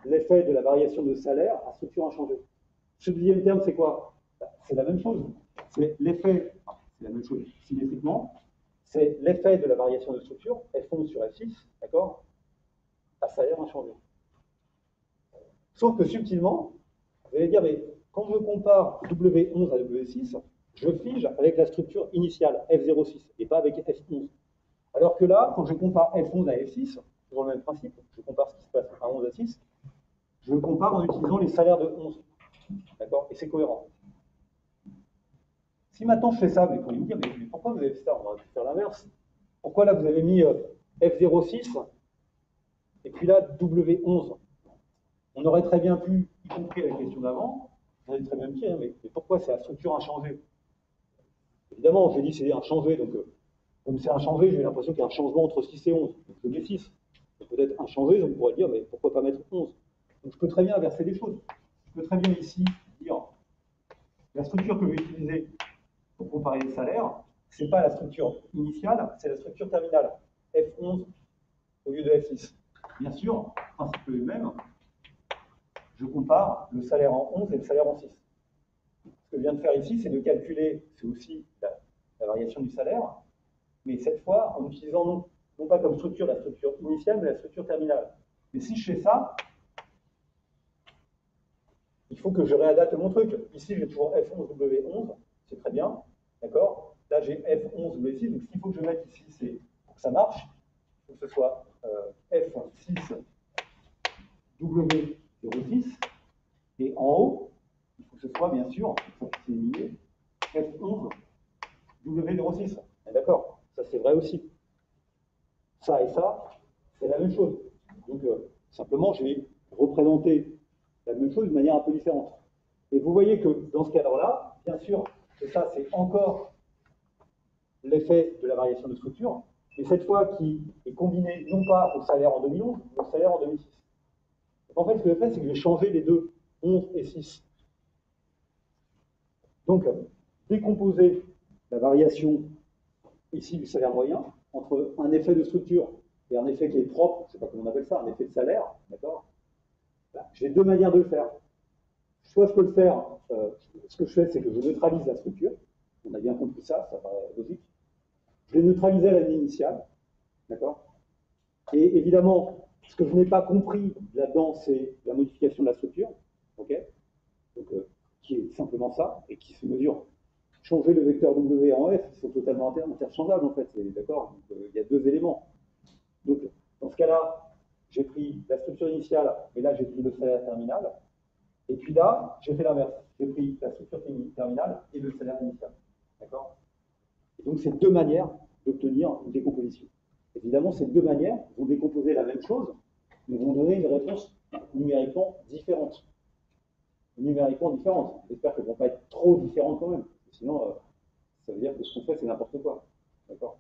l'effet de la variation de salaire à structure inchangée. Ce deuxième terme, c'est quoi? C'est la même chose. C'est l'effet, c'est la même chose symétriquement, c'est l'effet de la variation de structure, F11 sur F6, d'accord, à salaire inchangé. Sauf que subtilement, vous allez dire, mais quand je compare W11 à W6, je fige avec la structure initiale, F06, et pas avec F11. Alors que là, quand je compare F11 à F6, toujours le même principe, je compare ce qui se passe à 11 à 6, je le compare en utilisant les salaires de 11. D'accord? Et c'est cohérent. Si maintenant je fais ça, vous pouvez me dire, mais pourquoi vous avez fait ça? On aurait pu faire l'inverse. Pourquoi là vous avez mis F06 et puis là W11? On aurait très bien pu, y compris la question d'avant, vous avez très bien dit, hein, mais pourquoi c'est la structure inchangée? Évidemment, j'ai dit c'est inchangé, donc comme c'est inchangé, j'ai l'impression qu'il y a un changement entre 6 et 11. Donc je mets 6. C'est peut-être inchangé, donc on pourrait dire, mais pourquoi pas mettre 11? Donc je peux très bien inverser les choses. Je peux très bien ici dire, la structure que je vais utiliser pour comparer les salaires, ce n'est pas la structure initiale, c'est la structure terminale. F11 au lieu de F6. Bien sûr, le principe est le même. Je compare le salaire en 11 et le salaire en 6. Ce que je viens de faire ici, c'est de calculer, c'est aussi la variation du salaire, mais cette fois en utilisant non pas comme structure la structure initiale, mais la structure terminale. Mais si je fais ça, il faut que je réadapte mon truc. Ici, j'ai toujours F11W11, c'est très bien, d'accord? Là, j'ai F11W6, donc ce qu'il faut que je mette ici, c'est, pour que ça marche, il faut que ce soit F6W06, et en haut, il faut que ce soit, bien sûr, c'est éliminé, F11W06. D'accord? Ça, c'est vrai aussi. Ça et ça, c'est la même chose. Donc, simplement, je vais représenter la même chose de manière un peu différente. Et vous voyez que dans ce cadre-là, bien sûr, et ça, c'est encore l'effet de la variation de structure, mais cette fois qui est combiné non pas au salaire en 2011, mais au salaire en 2006. Donc, en fait, ce que je fais, c'est que je vais changer les deux, 11 et 6. Donc, décomposer la variation ici du salaire moyen entre un effet de structure et un effet qui est propre, je ne sais pas comment on appelle ça, un effet de salaire, d'accord? J'ai deux manières de le faire. Soit je peux le faire, ce que je fais, c'est que je neutralise la structure. On a bien compris ça, ça paraît logique. Je l'ai neutralisé à l'année initiale, d'accord? Et évidemment, ce que je n'ai pas compris là-dedans, c'est la modification de la structure, ok? Donc, qui est simplement ça, et qui se mesure. Changer le vecteur W en F, ils sont totalement interchangeables en fait, d'accord? Il y a deux éléments. Donc, dans ce cas-là, j'ai pris la structure initiale, et là j'ai pris le salaire terminal. Et puis là, j'ai fait l'inverse. J'ai pris la structure terminale et le salaire initial. D'accord? Et donc, c'est deux manières d'obtenir une décomposition. Évidemment, ces deux manières vont décomposer la même chose, mais vont donner une réponse numériquement différente. Numériquement différente. J'espère qu'elles ne vont pas être trop différentes quand même. Sinon, ça veut dire que ce qu'on fait, c'est n'importe quoi. D'accord?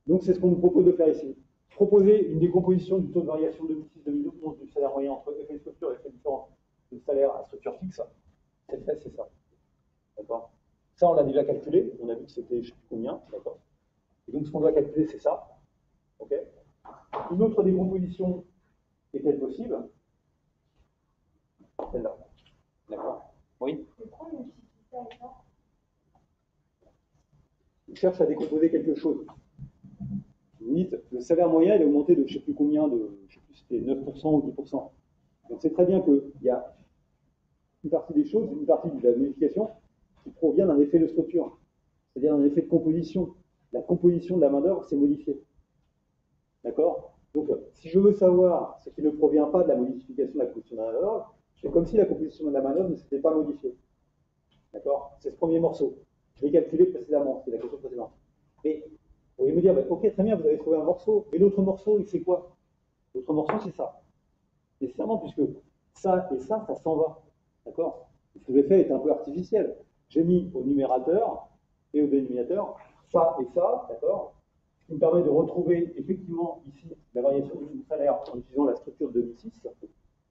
Donc, c'est ce qu'on nous propose de faire ici. Proposer une décomposition du taux de variation 2006-2011 du salaire moyen entre effet de structure et effet différent de salaire à structure fixe. C'est fait, c'est ça. D'accord? Ça, on l'a déjà calculé. On a vu que c'était je ne sais plus combien. D'accord? Et donc, ce qu'on doit calculer, c'est ça. OK? Une autre décomposition est-elle possible? Celle-là. D'accord? Oui? Pourquoi on utilise ça et ça? On cherche à décomposer quelque chose. Vous dites, le salaire moyen, il a augmenté de je ne sais plus combien, je ne sais plus si c'était 9% ou 10%. Donc c'est très bien qu'il y a une partie des choses, une partie de la modification qui provient d'un effet de structure, c'est-à-dire d'un effet de composition. La composition de la main-d'œuvre s'est modifiée. D'accord? Donc, si je veux savoir ce qui ne provient pas de la modification de la composition de la main-d'œuvre, c'est comme si la composition de la main-d'œuvre ne s'était pas modifiée. D'accord? C'est ce premier morceau. Je l'ai calculé précédemment, c'est la question précédente. Mais vous pourriez me dire, bah, ok, très bien, vous avez trouvé un morceau, mais l'autre morceau, il fait quoi? L'autre morceau, c'est ça. Nécessairement, puisque ça et ça s'en va. D'accord? Ce que j'ai fait est un peu artificiel. J'ai mis au numérateur et au dénominateur ça et ça, d'accord? Ce qui me permet de retrouver effectivement ici la variation du salaire en utilisant la structure de 2006.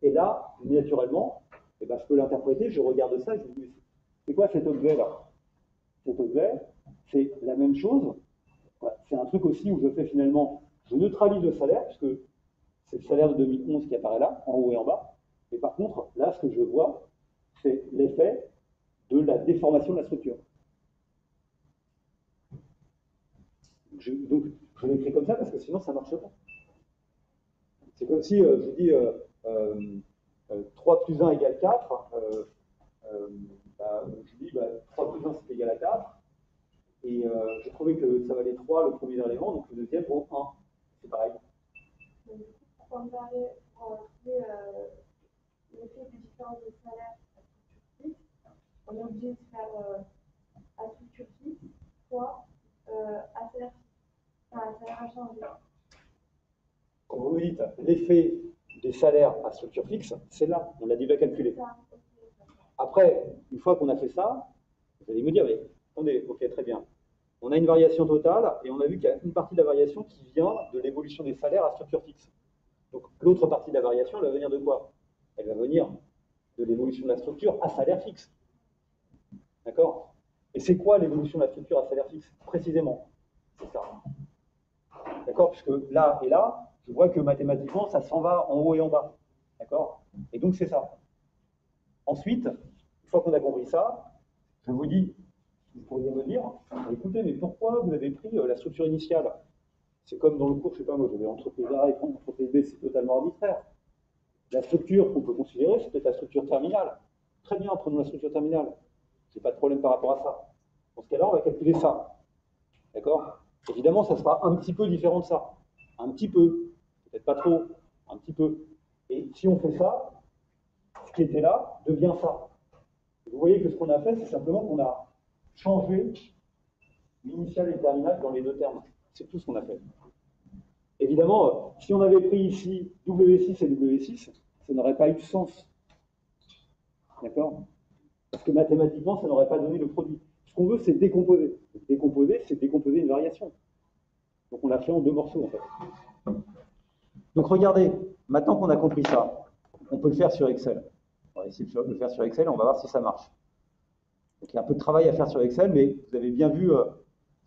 Et là, naturellement, eh ben, je peux l'interpréter, je regarde ça et je me dis, c'est quoi cet objet-là? Cet objet, c'est la même chose. C'est un truc aussi où je fais finalement, je neutralise le salaire, puisque c'est le salaire de 2011 qui apparaît là, en haut et en bas. Mais par contre, là, ce que je vois, c'est l'effet de la déformation de la structure. Donc, je l'écris comme ça parce que sinon, ça ne marche pas. C'est comme si je dis 3 plus 1 égale 4. Je dis 3 plus 1 c'est égal à 4. Et j'ai trouvé que ça valait 3 le premier élément, donc le deuxième vaut 1. C'est pareil. Pour comparer, pour trouver l'effet des différences de salaire à structure fixe, on est obligé de faire à structure fixe fois à salaire fixe, enfin à salaire inchangé. Quand vous me dites l'effet des salaires à structure fixe, c'est là, on l'a déjà calculé. Après, une fois qu'on a fait ça, vous allez me dire, mais attendez, ok, très bien. On a une variation totale et on a vu qu'il y a une partie de la variation qui vient de l'évolution des salaires à structure fixe. Donc l'autre partie de la variation, elle va venir de quoi? Elle va venir de l'évolution de la structure à salaire fixe. D'accord? Et c'est quoi l'évolution de la structure à salaire fixe? Précisément, c'est ça. D'accord? Puisque là et là, je vois que mathématiquement, ça s'en va en haut et en bas. D'accord? Et donc c'est ça. Ensuite, une fois qu'on a compris ça, je vous dis, vous pourriez me dire, écoutez, mais pourquoi vous avez pris la structure initiale? C'est comme dans le cours, je ne sais pas moi, j'avais entreprise A et entreprise B, c'est totalement arbitraire. La structure qu'on peut considérer, c'est peut-être la structure terminale. Très bien, prenons la structure terminale. Je n'ai pas de problème par rapport à ça. Dans ce cas-là, on va calculer ça. D'accord? Évidemment, ça sera un petit peu différent de ça. Un petit peu. Peut-être pas trop. Un petit peu. Et si on fait ça, ce qui était là devient ça. Vous voyez que ce qu'on a fait, c'est simplement qu'on a changé l'initial et le terminal dans les deux termes. C'est tout ce qu'on a fait. Évidemment, si on avait pris ici W6 et W6, ça n'aurait pas eu de sens. D'accord? Parce que mathématiquement, ça n'aurait pas donné le produit. Ce qu'on veut, c'est décomposer. Décomposer, c'est décomposer une variation. Donc on l'a fait en deux morceaux, en fait. Donc regardez, maintenant qu'on a compris ça, on peut le faire sur Excel. On va essayer de le faire sur Excel, on va voir si ça marche. Donc il y a un peu de travail à faire sur Excel, mais vous avez bien vu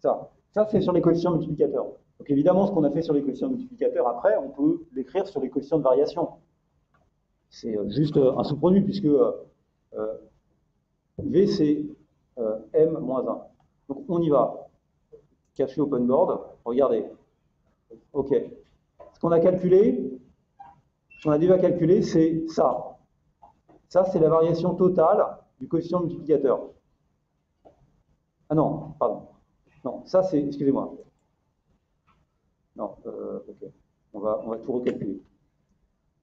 ça. Ça, c'est sur les coefficients multiplicateurs. Donc évidemment, ce qu'on a fait sur les coefficients multiplicateurs, après, on peut l'écrire sur les coefficients de variation. C'est juste un sous-produit, puisque V, c'est M moins 1. Donc on y va. Caché open board, regardez. OK. Ce qu'on a calculé, ce qu'on a déjà calculé, c'est ça. Ça, c'est la variation totale du coefficient multiplicateur. Ah non, pardon. Non, ça c'est, excusez-moi. Non, ok. On va tout recalculer.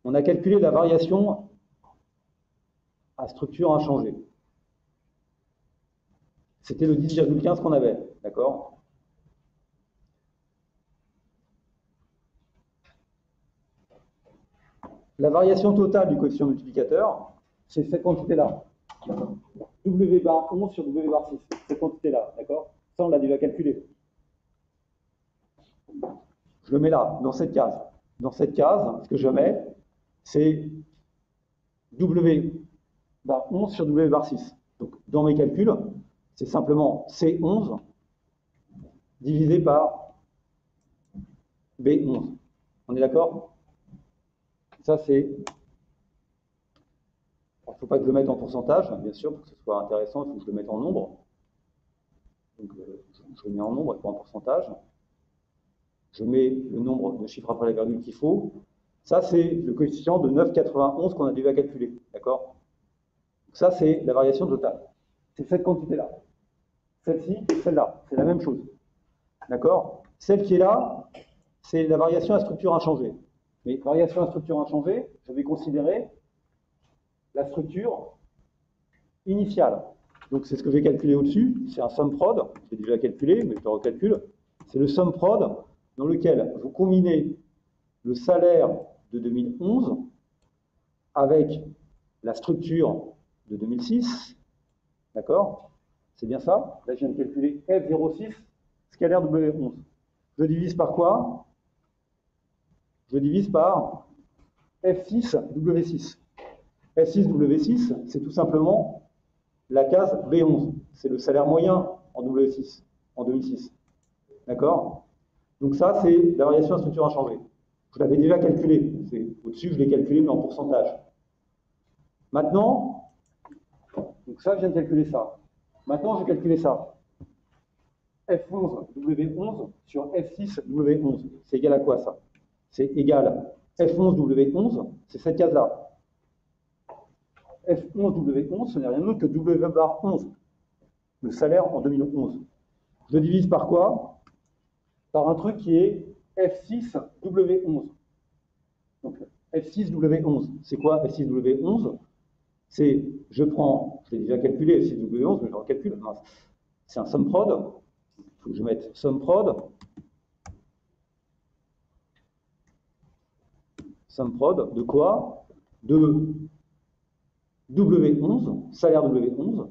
On a calculé la variation à structure inchangée. C'était le 10,15 qu'on avait, d'accord? La variation totale du coefficient multiplicateur, c'est cette quantité-là. W bar 11 sur W bar 6, cette quantité-là, d'accord? Ça, on l'a déjà calculé. Je le mets là, dans cette case. Dans cette case, ce que je mets, c'est W bar 11 sur W bar 6. Donc, dans mes calculs, c'est simplement C11 divisé par B11. On est d'accord? Ça, c'est... Il ne faut pas que je le mette en pourcentage, bien sûr, pour que ce soit intéressant, il faut que je le mette en nombre. Donc, je le mets en nombre et pas en pourcentage. Je mets le nombre de chiffres après la virgule qu'il faut. Ça, c'est le coefficient de 9,91 qu'on a déjà calculé. D'accord? Ça, c'est la variation totale. C'est cette quantité-là. Celle-ci et celle-là. C'est la même chose. D'accord? Celle qui est là, c'est la variation à structure inchangée. Mais variation à structure inchangée, je vais considérer la structure initiale. Donc c'est ce que j'ai calculé au-dessus, c'est un sum prod, j'ai déjà calculé, mais je le recalcule. C'est le sum prod dans lequel vous combinez le salaire de 2011 avec la structure de 2006, d'accord? C'est bien ça? Là, je viens de calculer F06, scalaire W11. Je divise par quoi? Je divise par F6 W6. F6 W6, c'est tout simplement la case B11. C'est le salaire moyen en W6, en 2006. D'accord? Donc ça, c'est la variation à structure inchangée. Je l'avais déjà calculé. Au-dessus, je l'ai calculé, mais en pourcentage. Maintenant, donc ça, je viens de calculer ça. Maintenant, je vais calculer ça. F11 W11 sur F6 W11. C'est égal à quoi, ça? C'est égal F11 W11, c'est cette case-là. F11 W11, ce n'est rien d'autre que W bar 11, le salaire en 2011. Je divise par quoi? Par un truc qui est F6 W11. Donc, F6 W11, c'est quoi F6 W11? C'est, je prends, je l'ai déjà calculé F6 W11, mais je le recalcule, c'est un sum prod. Il faut que je mette sum prod. Sum prod de quoi? De W11, salaire W11,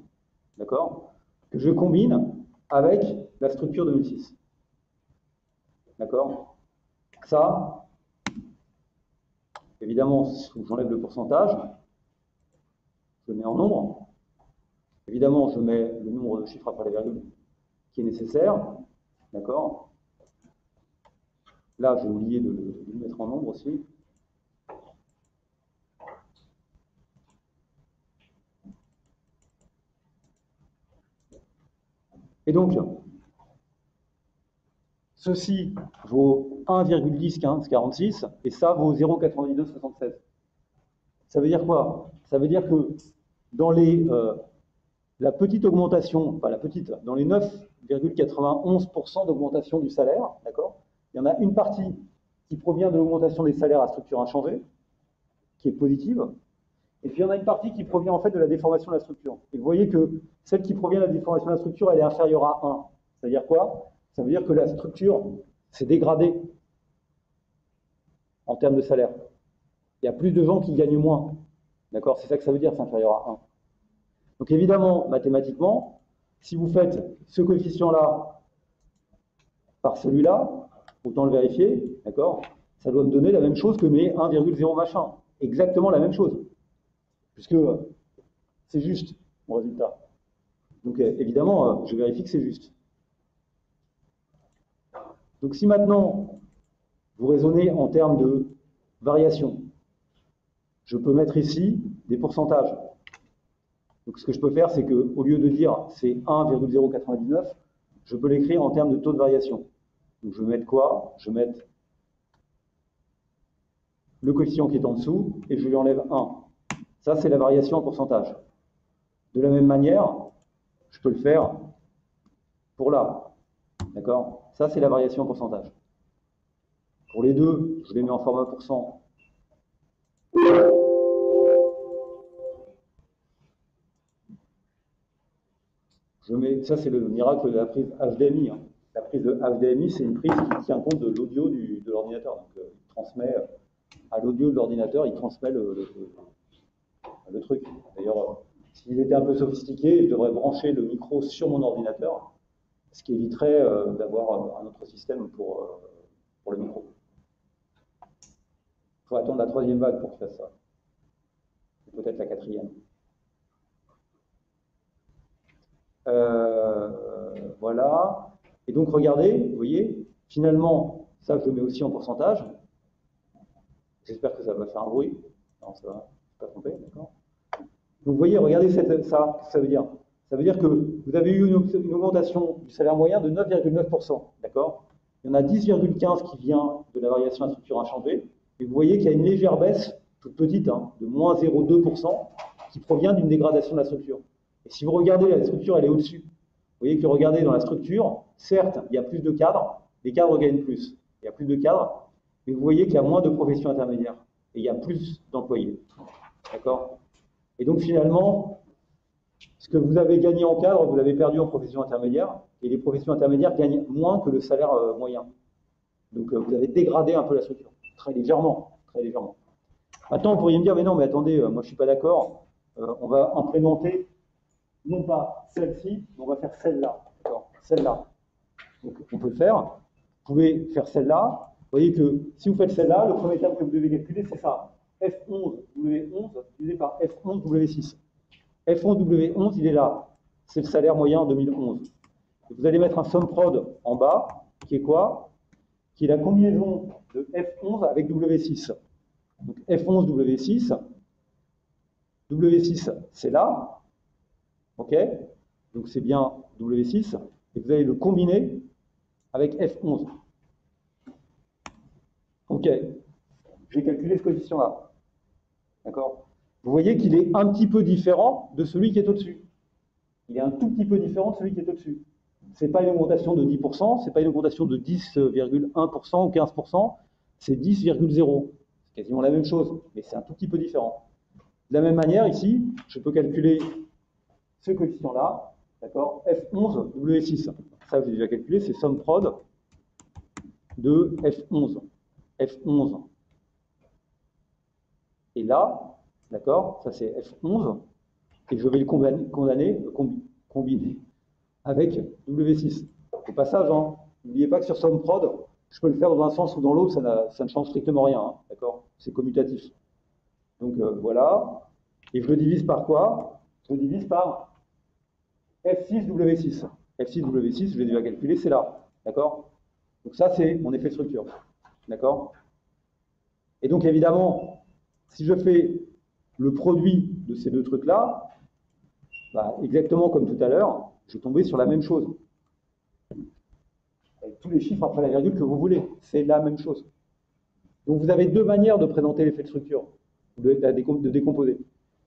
d'accord? Que je combine avec la structure 2006. D'accord? Ça, évidemment, j'enlève le pourcentage, je le mets en nombre. Évidemment, je mets le nombre de chiffres après la virgule qui est nécessaire. D'accord? Là, j'ai oublié de le mettre en nombre aussi. Et donc, ceci vaut 1,1046 et ça vaut 0,9976. Ça veut dire quoi? Ça veut dire que dans la petite augmentation, enfin la petite, dans les 9,91% d'augmentation du salaire, d'accord, il y en a une partie qui provient de l'augmentation des salaires à structure inchangée, qui est positive, et puis il y en a une partie qui provient en fait de la déformation de la structure. Et vous voyez que celle qui provient de la déformation de la structure, elle est inférieure à 1. C'est-à-dire quoi? Ça veut dire que la structure s'est dégradée en termes de salaire. Il y a plus de gens qui gagnent moins. D'accord? C'est ça que ça veut dire, c'est inférieur à 1. Donc évidemment, mathématiquement, si vous faites ce coefficient-là par celui-là, autant le vérifier, d'accord? Ça doit me donner la même chose que mes 1,0 machin. Exactement la même chose. Puisque c'est juste, mon résultat. Donc évidemment, je vérifie que c'est juste. Donc si maintenant, vous raisonnez en termes de variation, je peux mettre ici des pourcentages. Donc ce que je peux faire, c'est qu'au lieu de dire c'est 1,099, je peux l'écrire en termes de taux de variation. Donc je vais mettre quoi? Je vais mettre le coefficient qui est en dessous et je lui enlève 1. Ça, c'est la variation en pourcentage. De la même manière, je peux le faire pour là. D'accord? Ça, c'est la variation en pourcentage. Pour les deux, je les mets en format pourcent. Ça, c'est le miracle de la prise HDMI. La prise de HDMI, c'est une prise qui tient compte de l'audio de l'ordinateur. Donc, il transmet à l'audio de l'ordinateur, il transmet le truc. D'ailleurs, s'il était un peu sophistiqué, je devrais brancher le micro sur mon ordinateur, ce qui éviterait d'avoir un autre système pour le micro. Il faut attendre la 3e vague pour qu'il fasse ça. Et peut-être la 4e. Voilà. Et donc, regardez, vous voyez, finalement, ça, je le mets aussi en pourcentage. J'espère que ça va faire un bruit. Non, ça va, je ne suis pas trompé, d'accord. Donc, vous voyez, regardez ça, ça veut dire. Ça veut dire que vous avez eu une augmentation du salaire moyen de 9,9%, d'accord. Il y en a 10,15 qui vient de la variation à structure inchangée. Et vous voyez qu'il y a une légère baisse, toute petite, de moins 0,2%, qui provient d'une dégradation de la structure. Et si vous regardez, la structure, elle est au-dessus. Vous voyez que regardez dans la structure, certes, il y a plus de cadres, les cadres gagnent plus. Il y a plus de cadres, mais vous voyez qu'il y a moins de professions intermédiaires. Et il y a plus d'employés. D'accord? Et donc finalement, Ce que vous avez gagné en cadre, vous l'avez perdu en profession intermédiaire, et les professions intermédiaires gagnent moins que le salaire moyen. Donc vous avez dégradé un peu la structure, très légèrement, très légèrement. Maintenant, vous pourriez me dire, mais non, mais attendez, moi je ne suis pas d'accord, on va implémenter, non pas celle-ci, mais on va faire celle-là, d'accord, celle-là. Donc on peut le faire, vous pouvez faire celle-là, vous voyez que si vous faites celle-là, le premier terme que vous devez calculer, c'est ça, F11W11 divisé par F11W6. F11W11, il est là, c'est le salaire moyen en 2011. Vous allez mettre un sum prod en bas, qui est quoi? Qui est la combinaison de F11 avec W6. Donc F11, W6, W6, c'est là, ok? Donc c'est bien W6, et vous allez le combiner avec F11. Ok, j'ai calculé ce coefficient-là, d'accord? Vous voyez qu'il est un petit peu différent de celui qui est au-dessus. Il est un tout petit peu différent de celui qui est au-dessus. Ce n'est pas une augmentation de 10%, ce n'est pas une augmentation de 10,1% ou 15%, c'est 10,0%. C'est quasiment la même chose, mais c'est un tout petit peu différent. De la même manière, ici, je peux calculer ce coefficient-là, d'accord, F11, W6. Ça, j'ai déjà calculé, c'est somme prod de F11. F11. Et là, d'accord, ça c'est F11, et je vais le combiner avec W6. Au passage, hein, n'oubliez pas que sur somme prod, je peux le faire dans un sens ou dans l'autre, ça ne change strictement rien, hein, d'accord, c'est commutatif. Donc voilà, et je le divise par quoi? Je le divise par F6W6. F6W6, je l'ai déjà calculé, c'est là, d'accord? Donc ça, c'est mon effet de structure, d'accord? Et donc évidemment, si je fais le produit de ces deux trucs-là, bah, exactement comme tout à l'heure, je vais tomber sur la même chose. Avec tous les chiffres après la virgule que vous voulez, c'est la même chose. Donc vous avez deux manières de présenter l'effet de structure, de décomposer.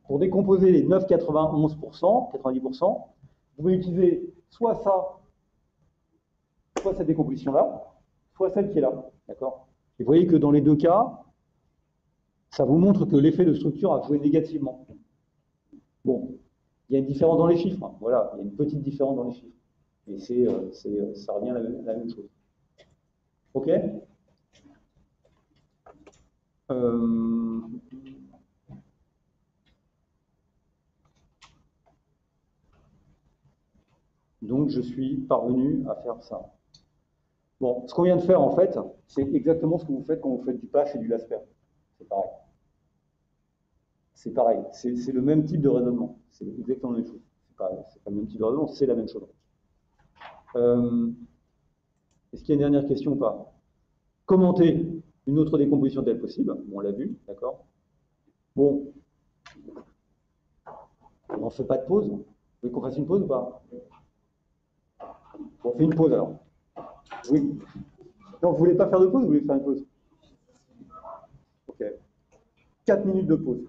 Pour décomposer les 9,91%, 90%, vous pouvez utiliser soit ça, soit cette décomposition-là, soit celle qui est là. D'accord? Et vous voyez que dans les deux cas, ça vous montre que l'effet de structure a joué négativement. Bon, il y a une différence dans les chiffres. Hein. Voilà, il y a une petite différence dans les chiffres. Et ça revient à la même chose. OK? Donc, je suis parvenu à faire ça. Bon, ce qu'on vient de faire, en fait, c'est exactement ce que vous faites quand vous faites du Pache et du Lasper. C'est pareil. C'est pareil. C'est le même type de raisonnement. C'est exactement la même chose. C'est pas le même type de raisonnement, c'est la même chose. Est-ce qu'il y a une dernière question ou pas? Commenter une autre décomposition telle possible. Bon, on l'a vu, d'accord. Bon, on ne fait pas de pause. Vous voulez qu'on fasse une pause ou pas? Bon, on fait une pause alors. Oui. Non, vous voulez pas faire de pause ou vous voulez faire une pause? Ok. 4 minutes de pause.